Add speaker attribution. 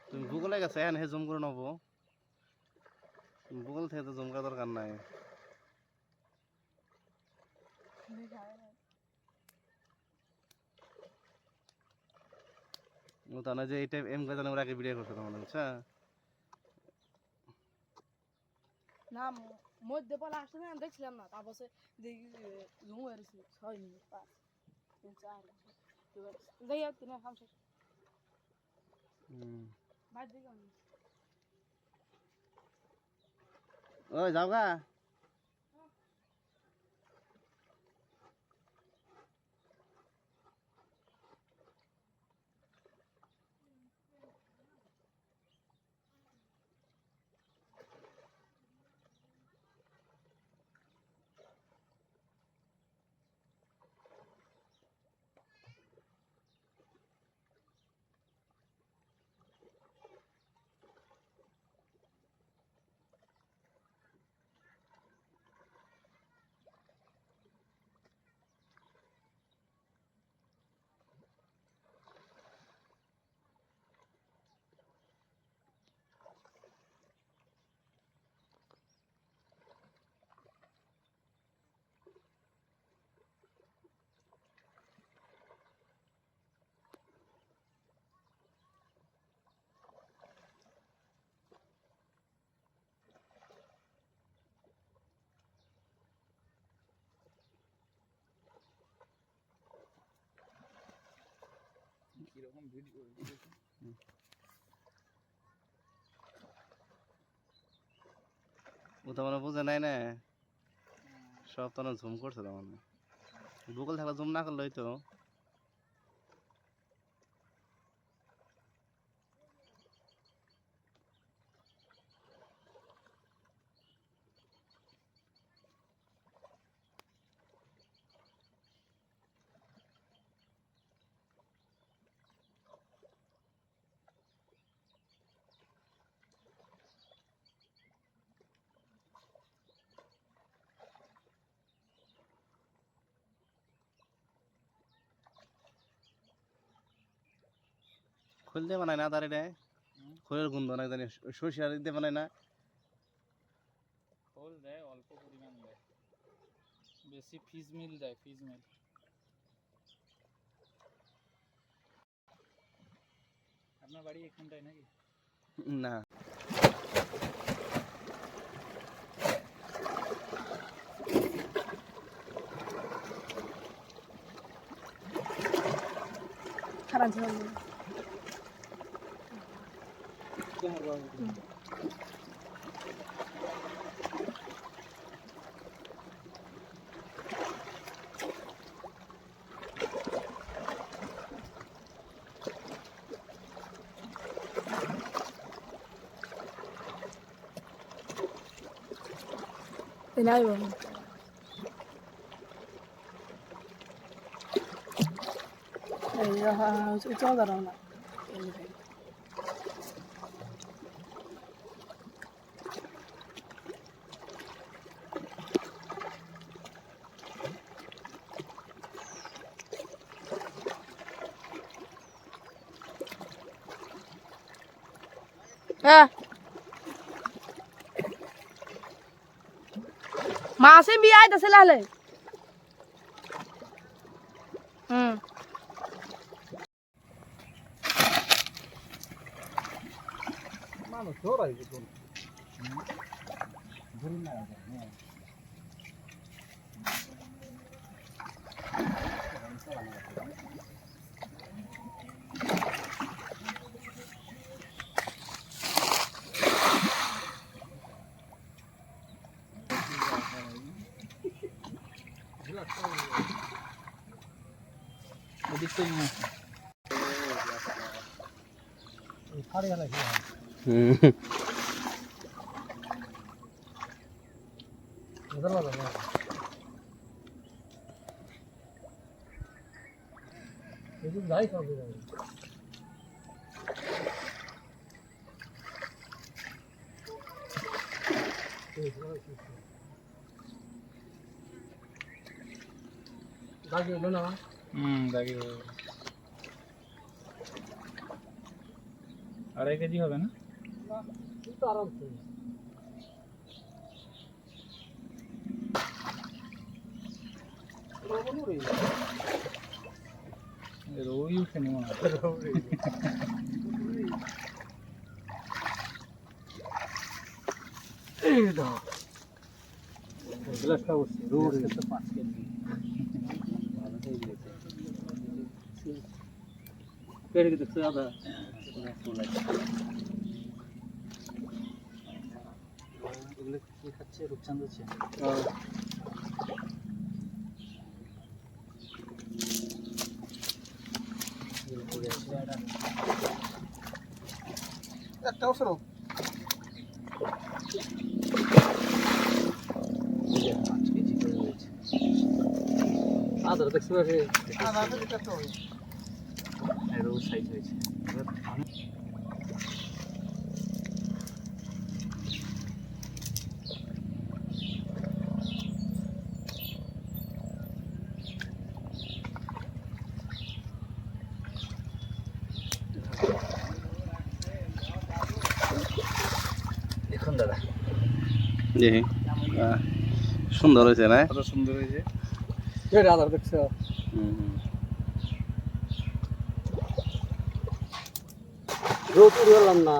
Speaker 1: তুমি গুগলে গেছে হ্যাঁ হে জুম করে নেবো গুগল থেকে তো জুম করার দরকার নাই ও তা না যে এই টাইপ এম গাজানে ওরা আগে ভিডিও করতে তোমার বুঝছা
Speaker 2: না মধ্যে বলা আসছে না দেখছিলাম না তারপর দেখি জুম হয়েছে 6 মিনিট 5 4 যাই হোক তুমি খাম শেষ ভাত দিই আমি
Speaker 1: ওই যাও গা
Speaker 3: কিরকম ভিডিও
Speaker 1: ও তো মানে বুঝে নাই না সব তো জুম করছে তার মানে গুগল থাকলে জুম না করলেই তো খোল দিয়ে বানায় না তার এটা খোলের গন্ধ না জানি সরিষার দিয়ে বানায় না
Speaker 3: খোল দেয় অল্প পরিমাণ দেয় বেশি ফিশ মিল দেয় ফিশ মিল আপনার বাড়ি এখানটায় নাকি
Speaker 1: না
Speaker 2: খারাপ ঝোল নাই বাবা এই চল দাঁড়াও না মাসে বিয়ে আইতাছে লালে
Speaker 3: মানুষ ধরাই দেখুন ধরি না ওদিক থেকে নিয়ে সাড়ে গেলে যাই সব দাগি হলো না দাগি হলো 2.5 কেজি হবে না?
Speaker 4: কিন্তু আরামসে
Speaker 3: রুই উঠেনি মনে হয়।
Speaker 4: এই দাও গ্লাসটা উঠছে রোড
Speaker 3: আজকে তো 5 কেজি।
Speaker 1: ভালো হয়ে গেছে
Speaker 4: পেড়ে দেখছো দাদা
Speaker 3: এগুলো কি খাচ্ছে? রূপচাঁদ হচ্ছে।
Speaker 4: একটা অবসর
Speaker 3: 5 কেজি করে হয়েছে।
Speaker 4: আদার দেখছো রে
Speaker 3: রোজ সাইজ হয়েছে। দেখুন দাদা
Speaker 1: দেখি সুন্দর হয়েছে না?
Speaker 3: কত সুন্দর হয়েছে।
Speaker 4: এই আদার দেখছো রোদ উড়লাম না